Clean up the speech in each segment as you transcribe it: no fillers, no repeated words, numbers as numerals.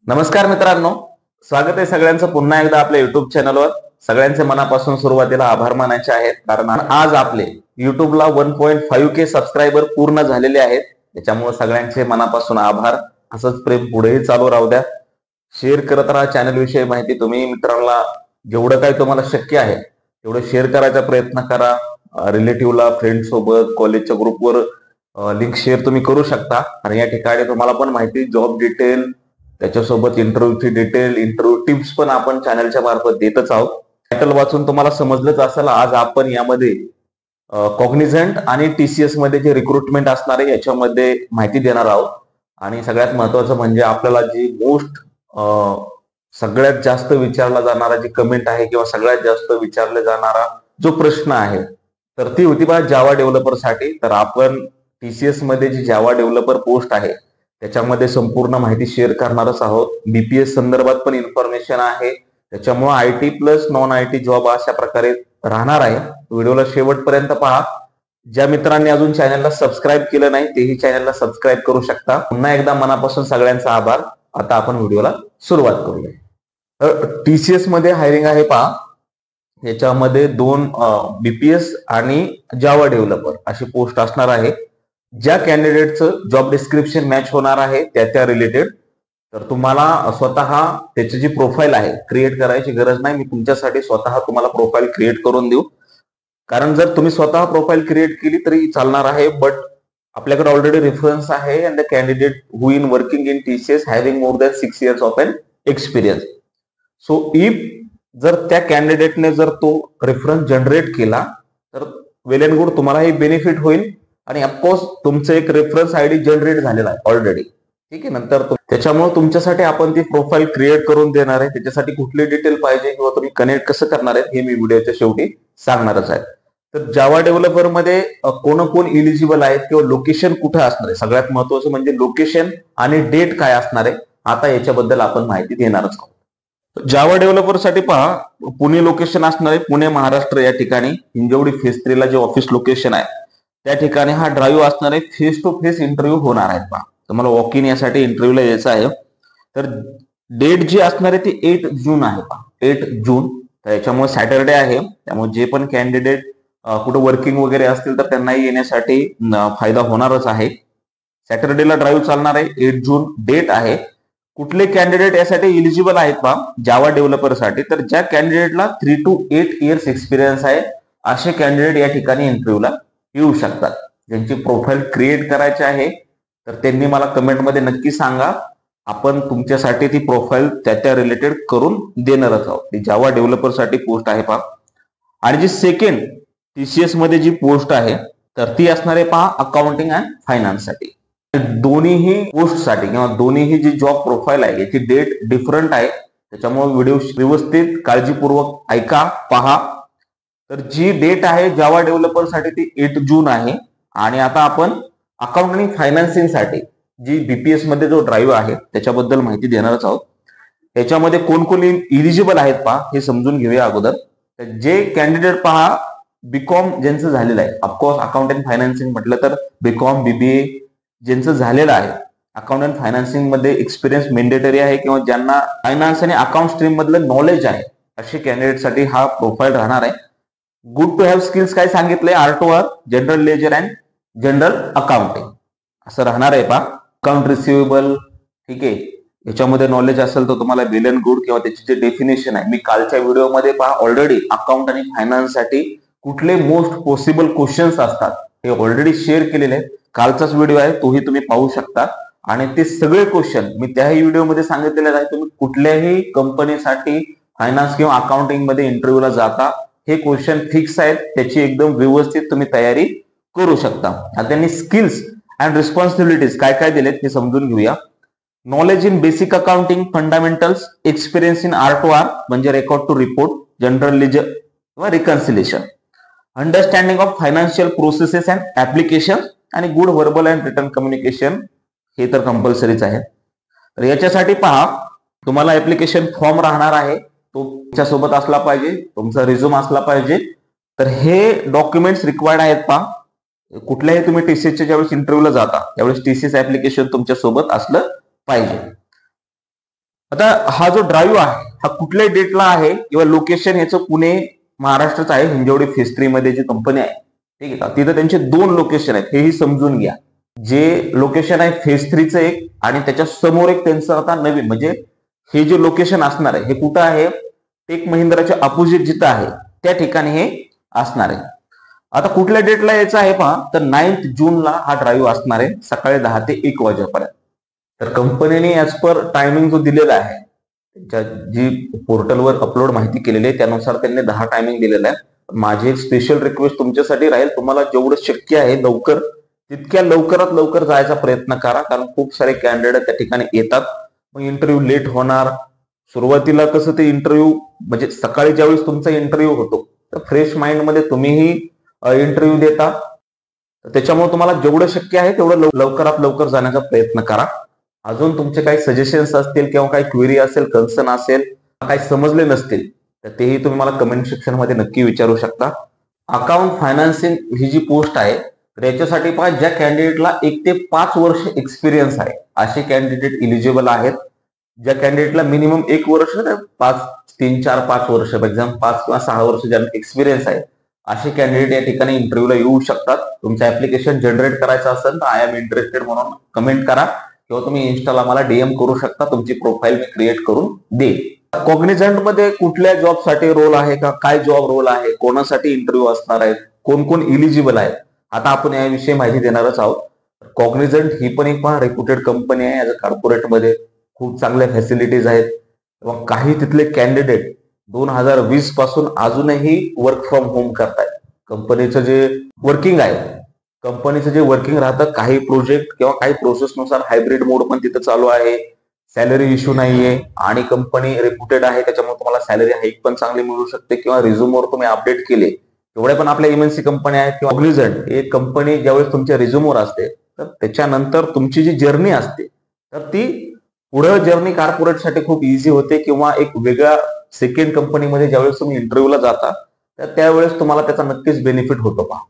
नमस्कार मित्रांनो, स्वागत आहे सगळ्यांचं पुन्हा एकदा आपल्या युट्यूब चॅनलवर. सगळ्यांचे मनापासून सुरुवातीला आभार मानायचे आहेत, कारण आज आपले युट्यूबला 1.5K सबस्क्रायबर पूर्ण झालेले आहेत. त्याच्यामुळे सगळ्यांचे मनापासून आभार. असंच प्रेम पुढेही चालू राहू द्या. शेअर करत राहा चॅनल विषयी माहिती. तुम्ही मित्रांना जेवढं काही तुम्हाला शक्य आहे तेवढं शेअर करायचा प्रयत्न करा. रिलेटिव्हला, फ्रेंड सोबत, कॉलेजच्या ग्रुपवर लिंक शेअर तुम्ही करू शकता. आणि या ठिकाणी तुम्हाला पण माहिती, जॉब डिटेल, त्याच्यासोबत इंटरव्ह्यूची डिटेल, इंटरव्ह्यू टिप्स पण आपण चॅनलच्या मार्फत देतच आहोत. टायटल वाचून तुम्हाला समजलंच असेल, आज आपण यामध्ये कॉग्निझंट आणि TCS मध्ये जे रिक्रुटमेंट असणार आहे याच्यामध्ये माहिती देणार आहोत. आणि सगळ्यात महत्वाचं म्हणजे आपल्याला जी सगळ्यात जास्त विचारला जाणारा जी कमेंट आहे किंवा सगळ्यात जास्त विचारला जाणारा जो प्रश्न आहे तर ती होती बघा जावा डेव्हलपरसाठी. तर आपण TCS मध्ये जी जावा डेव्हलपर पोस्ट आहे त्याच्यामध्ये संपूर्ण माहिती शेअर करणारच आहोत. BPS संदर्भात पण इन्फॉर्मेशन आहे. त्याच्यामुळे IT plus non IT job अशा प्रकारे राहणार आहे. व्हिडिओला शेवटपर्यंत पहा. ज्या मित्रांनी अजून चॅनलला सबस्क्राईब केलं नाही तेही चॅनलला सबस्क्राईब करू शकता. पुन्हा एकदा मनापासून सगळ्यांचा आभार. आता आपण व्हिडिओला सुरुवात करूया. TCS मध्ये हायरिंग आहे पहा. याच्यामध्ये 2 BPS आणि जावा डेव्हलपर अशी पोस्ट असणार आहे. ज्या कॅन्डिडेटचं जॉब डिस्क्रिप्शन मॅच होणार आहे त्या रिलेटेड, तर तुम्हाला स्वतः त्याची जी प्रोफाईल आहे क्रिएट करायची गरज नाही. मी तुमच्यासाठी स्वतः तुम्हाला प्रोफाईल क्रिएट करून देऊ. कारण जर तुम्ही स्वतः प्रोफाईल क्रिएट केली तरी चालणार आहे, बट आपल्याकडे ऑलरेडी रेफरन्स आहे. And the candidate who in working in TCS having more than 6 years of an experience. So if जर त्या कॅन्डिडेटने जर तो रेफरन्स जनरेट केला तर वेल अँड गुड, तुम्हाला हे बेनिफिट होईल. आणि ऑफकोर्स तुमचं एक रेफरन्स ID जनरेट झालेला आहे ऑलरेडी, ठीक आहे. नंतर त्याच्यामुळे तुमच्यासाठी आपण ती प्रोफाईल क्रिएट करून देणार आहे. त्याच्यासाठी कुठली डिटेल पाहिजे किंवा तुम्ही कनेक्ट कसं करणार आहे हे मी व्हिडिओच्या शेवटी सांगणारच आहे. तर जावा डेव्हलपर मध्ये कोण इलिजिबल आहेत किंवा लोकेशन कुठे असणार आहे, सगळ्यात महत्वाचं म्हणजे लोकेशन आणि डेट काय असणार आहे, आता याच्याबद्दल आपण माहिती देणारच आहोत. जावा डेव्हलपर साठी पहा, पुणे लोकेशन असणार आहे. पुणे महाराष्ट्र या ठिकाणी हिंजवडी फेज 3 ला जे ऑफिस लोकेशन आहे त्या ठिकाणी हा ड्राईव्ह असणार आहे. फेस टू फेस इंटरव्ह्यू होणार आहेत पहा. तुम्हाला वॉक इन यासाठी इंटरव्ह्यूला यायचं आहे. तर डेट जी असणार आहे ती 8 जून आहे पहा, 8 जून. तर याच्यामुळे सॅटरडे आहे, त्यामुळे जे पण कॅन्डिडेट कुठे वर्किंग वगैरे असतील तर त्यांनाही येण्यासाठी फायदा होणारच आहे. सॅटरडेला ड्राईव्ह चालणार आहे. 8 जून डेट आहे. कुठले कॅन्डिडेट यासाठी इलिजिबल आहेत पहा जावा डेव्हलपर साठी, तर ज्या कॅन्डिडेटला 3 to 8 years एक्सपिरियन्स आहे असे कॅन्डिडेट या ठिकाणी इंटरव्ह्यूला येऊ शकतात. ज्यांची प्रोफाईल क्रिएट करायची आहे तर त्यांनी मला कमेंटमध्ये नक्की सांगा. आपण तुमच्यासाठी ती प्रोफाईल त्या रिलेटेड करून देणारच आहोत. ती जावा डेव्हलपर साठी पोस्ट आहे पहा. आणि जी सेकंड TCS मध्ये जी पोस्ट आहे तर ती असणार आहे पहा अकाउंटिंग अँड फायनान्स साठी. दोन्हीही पोस्टसाठी किंवा दोन्हीही जी जॉब प्रोफाईल आहे याची डेट डिफरंट आहे. त्याच्यामुळे व्हिडिओ व्यवस्थित काळजीपूर्वक ऐका, पहा. तर जी डेट आहे जावा डेव्हलपर साठी ती 8 जून आहे. आणि आता आपण अकाउंटिंग फायनान्सिंग साठी जी BPS मध्ये जो ड्राईव्ह आहे त्याच्याबद्दल माहिती देणारच आहोत. याच्यामध्ये कोण इलिजिबल आहेत पहा हे समजून घेऊया अगोदर. तर जे कॅन्डिडेट पहा BCom ज्यांचं झालेलं आहे, ऑफकोर्स अकाउंटिंग फायनान्सिंग म्हटलं तर BCom BBA ज्यांचं झालेलं आहे, अकाउंट अँड फायनान्सिंग मध्ये एक्सपिरियन्स मेंडेटरी आहे किंवा ज्यांना फायनान्स आणि अकाउंट स्ट्रीम मधलं नॉलेज आहे असे कॅन्डिडेट साठी हा प्रोफाईल राहणार आहे. गुड टू हॅव स्किल्स काय सांगितलंय, R2R, general ledger and general accounting असं राहणार आहे पहा. अकाउंट रिसिवेबल, ठीक आहे, याच्यामध्ये नॉलेज असेल तर तुम्हाला वेल अँड गुड. किंवा त्याची जे डेफिनेशन आहे मी कालच्या व्हिडिओमध्ये पहा ऑलरेडी अकाउंट आणि फायनान्स साठी कुठले मोस्ट पॉसिबल क्वेश्चन्स असतात हे ऑलरेडी शेअर केलेले आहेत. कालचाच व्हिडिओ आहे, तोही तुम्ही पाहू शकता. आणि ते सगळे क्वेश्चन मी त्याही व्हिडिओमध्ये सांगितलेले आहे. तुम्ही कुठल्याही कंपनीसाठी फायनान्स किंवा अकाउंटिंग मध्ये इंटरव्ह्यूला जाता हे क्वेश्चन फिक्स आहेत, त्याची एकदम व्यवस्थित तुम्ही तयारी करू शकता. आता त्यांनी स्किल्स अँड रिस्पॉन्सिबिलिटीज काय काय दिलेत हे समजून घेऊया. Knowledge in basic accounting fundamentals, experience in R2R म्हणजे record to report, general ledger किंवा reconciliation, understanding of financial processes and application, आणि good verbal and written communication हे तर कंपल्सरीच आहे. तर याच्यासाठी पहा तुम्हाला ऍप्लिकेशन फॉर्म राहणार आहे, तो तुमच्यासोबत असला पाहिजे, तुमचा रिझ्यूम असला पाहिजे. तर हे डॉक्युमेंट्स रिक्वायर्ड आहेत पहा. कुठल्याही तुम्ही TCSच्या ज्यावेळेस इंटरव्ह्यूला जाता त्यावेळेस TCS ऍप्लिकेशन तुमच्या सोबत असलं पाहिजे. आता हा जो ड्राईव्ह आहे हा कुठल्या डेटला आहे किंवा लोकेशन ह्याचं पुणे महाराष्ट्रच आहे. हिंजवडी फेज 3 मध्ये जी कंपनी आहे, ठीक आहे का, तिथं त्यांचे 2 लोकेशन आहेत, हेही समजून घ्या. जे लोकेशन आहे फेज 3चं एक, आणि त्याच्या समोर एक त्यांचं आता नवीन, म्हणजे हे जे लोकेशन असणार आहे हे कुठं आहे, टेक महिंद्राच्या अपोजिट जिथं आहे त्या ठिकाणी हे असणार आहे. आता कुठल्या डेटला यायचं आहे पहा, तर 9 जूनला हा ड्राईव्ह असणार आहे, सकाळी 10 ते 1 वाजेपर्यंत. तर कंपनीने ॲज पर टायमिंग जो दिलेला आहे, त्यांच्या जी पोर्टलवर अपलोड माहिती केलेली आहे त्यानुसार त्यांनी 10 टायमिंग दिलेला आहे. माझी एक स्पेशल रिक्वेस्ट तुमच्यासाठी राहील, तुम्हाला जेवढं शक्य आहे लवकर, तितक्या लवकरात लवकर जायचा प्रयत्न करा, कारण खूप सारे कॅन्डिडेट त्या ठिकाणी येतात, मग इंटरव्ह्यू लेट होणार. सुरुवातीला कसं ते इंटरव्ह्यू, म्हणजे सकाळी ज्यावेळेस तुमचा इंटरव्ह्यू होतो तर फ्रेश माइंड मध्ये तुम्हीही इंटरव्ह्यू देता, त्याच्यामुळे तुम्हाला जेवढं शक्य आहे तेवढं लवकरात लवकर जाण्याचा प्रयत्न करा. अजून तुमचे काही सजेशन्स असतील किंवा काही क्वेरी असेल, कन्सर्न असेल, काही समजले नसतील तर तेही तुम्ही मला कमेंट सेक्शन मध्ये नक्की विचारू शकता. अकाउंट फायनान्सिंग ही जी पोस्ट आहे तर याच्यासाठी पहा, ज्या कॅन्डिडेटला 1 ते 5 वर्ष एक्सपिरियन्स आहे असे कॅन्डिडेट इलिजिबल आहेत. ज्या कॅन्डिडेटला मिनिमम 1 वर्ष, 3, 4, 5 वर्ष, एक्झाम 5 किंवा 6 वर्ष ज्यांना एक्सपिरियन्स आहे असे कॅन्डिडेट या ठिकाणी इंटरव्ह्यूला येऊ शकतात. तुमचं ऍप्लिकेशन जनरेट करायचं असेल तर आय एम इंटरेस्टेड म्हणून कमेंट करा, किंवा तुम्ही इन्स्टाला मला डीएम करू शकता, तुमची प्रोफाईल मी क्रिएट करून दे. कॉग्निझंट मध्ये कुठल्या जॉबसाठी रोल आहे का, काय जॉब रोल आहे, कोणासाठी इंटरव्ह्यू असणार आहे, कोण कोण इलिजिबल आहे, आता आपण याविषयी माहिती देणारच आहोत. कॉग्निझंट ही पण एक रेप्युटेड कंपनी आहे. ऍज अ कॉर्पोरेटमध्ये खूप चांगल्या फॅसिलिटीज आहेत. काही तिथले कॅन्डिडेट 2020 पासून अजूनही वर्क फ्रॉम होम करतायत. कंपनीचं जे वर्किंग राहतं, काही प्रोजेक्ट किंवा काही प्रोसेसनुसार हायब्रिड मोड पण तिथं चालू आहे. सॅलरी इश्यू नाहीये आणि कंपनी रेप्युटेड आहे, त्याच्यामुळे तुम्हाला सॅलरी हाईक पण चांगली मिळू शकते, किंवा रिझ्यूमवर तुम्ही अपडेट केले. एवढ्या पण आपल्या एमएनसी कंपन्या आहेत, किंवा कॉग्निझंट एक कंपनी ज्यावेळेस तुमच्या रिझ्यूमवर असते तर त्याच्यानंतर तुमची जी जर्नी असते तर ती पुढे जर्नी कॉर्पोरेटसाठी खूप इझी होते, किंवा एक वेगळ्या सेकंड कंपनीमध्ये ज्यावेळेस तुम्ही इंटरव्ह्यूला जाता तर त्यावेळेस तुम्हाला त्याचा नक्कीच बेनिफिट होतो पहा.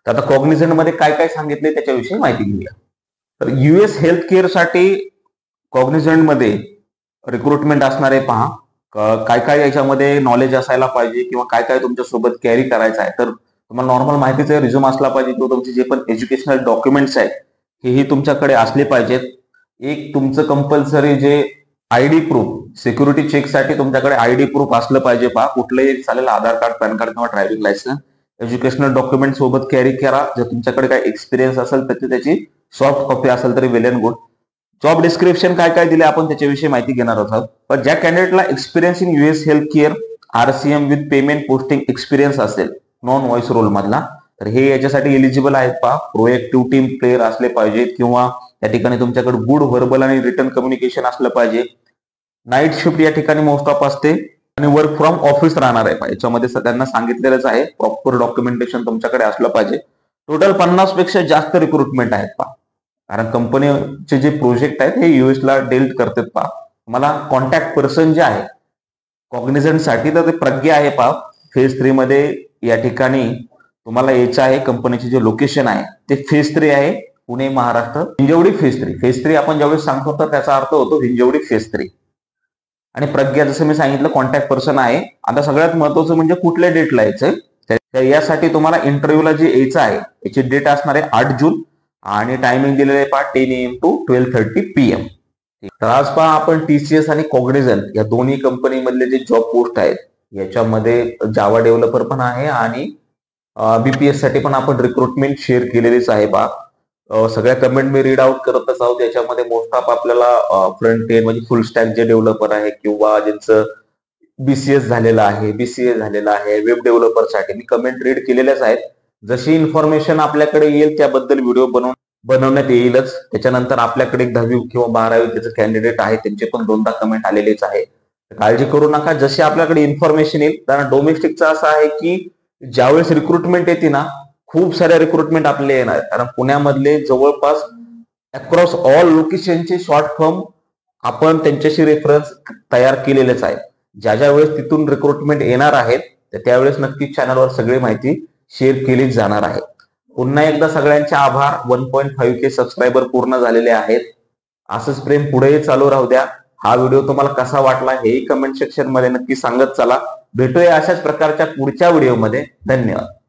तर आता कॉग्निझंट मध्ये काय काय सांगितले त्याच्याविषयी माहिती घेऊया. तर युएस हेल्थ केअर साठी कॉग्निझंट मध्ये रिक्रुटमेंट असणार आहे पहा. काय काय याच्यामध्ये नॉलेज असायला पाहिजे, किंवा काय काय तुमच्या सोबत कॅरी करायचं आहे. तर तुम्हाला नॉर्मल माहितीच आहे, रिझ्यूम असला पाहिजे, किंवा तुमचे जे पण एज्युकेशनल डॉक्युमेंट्स आहेत हेही तुमच्याकडे असले पाहिजेत. एक तुमचं कंपल्सरी जे आयडी प्रूफ, सिक्युरिटी चेकसाठी तुमच्याकडे आयडी प्रूफ असलं पाहिजे पहा. कुठलंही चालेल, आधार कार्ड, पॅन कार्ड किंवा ड्रायव्हिंग लायसन्स. एज्युकेशनल डॉक्युमेंट सोबत कॅरी करा. जर तुमच्याकडे काही एक्सपिरियन्स असेल तर त्याची सॉफ्ट कॉपी असेल तरी वेल अँड गुड. जॉब डिस्क्रिप्शन काय काय दिले आपण त्याच्याविषयी माहिती घेणार आहोत. पण ज्या कॅन्डिडेटला experience in US health care RCM with payment posting experience असेल नॉन व्हॉइस रोल मधला, तर हे याच्यासाठी एलिजिबल आहेत पहा. प्रोएक्टिव्ह टीम प्लेअर असले पाहिजेत, किंवा त्या ठिकाणी तुमच्याकडे गुड व्हर्बल आणि रिटर्न कम्युनिकेशन असलं पाहिजे. नाईट शिफ्ट या ठिकाणी मोस्ट ऑफ असते, आणि वर्क फ्रॉम ऑफिस राहणार आहे. याच्यामध्ये त्यांना सांगितलेलंच आहे, प्रॉपर डॉक्युमेंटेशन तुमच्याकडे असलं पाहिजे. टोटल 50 पेक्षा जास्त रिक्रुटमेंट आहेत पहा, कारण कंपनीचे जे प्रोजेक्ट आहेत हे युएसला डेल्ट करतात पहा. मला कॉन्टॅक्ट पर्सन जे आहे कॉग्निझंट साठी तर ते प्रज्ञा आहे पहा. फेज 3 मध्ये या ठिकाणी तुम्हाला यायचं आहे. कंपनीचे जे लोकेशन आहे ते फेज 3 आहे, पुणे महाराष्ट्र, हिंजवडी फेज 3. फेज 3 आपण ज्यावेळेस सांगतो तर त्याचा अर्थ होतो हिंजवडी फेज 3. आणि प्रज्ञा जसं मी सांगितलं कॉन्टॅक्ट पर्सन आहे. आता सगळ्यात महत्वाचं म्हणजे कुठल्या डेटला यायचंय, तर यासाठी तुम्हाला इंटरव्ह्यूला जे यायचं आहे याची डेट असणार आहे 8 जून, आणि टायमिंग दिलेलं आहे पहा 10 AM to 12:30 PM. तर आज पहा आपण टीसीएस आणि कॉग्निझंट या दोन्ही कंपनी मधले जे जॉब पोस्ट आहेत याच्यामध्ये जावा डेव्हलपर पण आहे, आणि बीपीएस साठी पण आपण रिक्रुटमेंट शेअर केलेलीच आहे पहा. सगळ्या कमेंट मी रीड आउट करतच आहोत. याच्यामध्ये मोस्ट ऑफ आपल्याला फ्रंट एंड म्हणजे फुल स्टॅक जे डेव्हलपर आहे, किंवा ज्यांचं बीसीएस झालेलं आहे, बीसीए झालेलं आहे, वेब डेव्हलपर साठी मी कमेंट रीड केलेल्याच आहेत. जशी इन्फॉर्मेशन आपल्याकडे येईल त्याबद्दल व्हिडिओ बनवण्यात येईलच. त्याच्यानंतर आपल्याकडे 10वी किंवा 12वी त्याचं कॅन्डिडेट आहे, त्यांचे पण 2दा कमेंट आलेलेच आहे. काळजी करू नका, जशी आपल्याकडे इन्फॉर्मेशन येईल. कारण डोमेस्टिकचं असं आहे की ज्यावेळेस रिक्रुटमेंट येते ना, खूप साऱ्या रिक्रुटमेंट आपले येणार, कारण पुण्यामधले जवळपास अक्रॉस ऑल लोकेशनचे शॉर्ट फॉर्म आपण त्यांच्याशी रेफरन्स तयार केलेलेच आहे. ज्या ज्या वेळेस तिथून रिक्रुटमेंट येणार आहेत तर त्यावेळेस नक्कीच चॅनलवर सगळी माहिती शेअर केलीच जाणार आहे. पुन्हा एकदा सगळ्यांचे आभार. 1.5K सबस्क्रायबर पूर्ण झालेले आहेत. असंच प्रेम पुढेही चालू राहू द्या. हा व्हिडिओ तुम्हाला कसा वाटला हेही कमेंट सेक्शन मध्ये नक्की सांगत चला. भेटूया अशाच प्रकारच्या पुढच्या व्हिडिओमध्ये. धन्यवाद.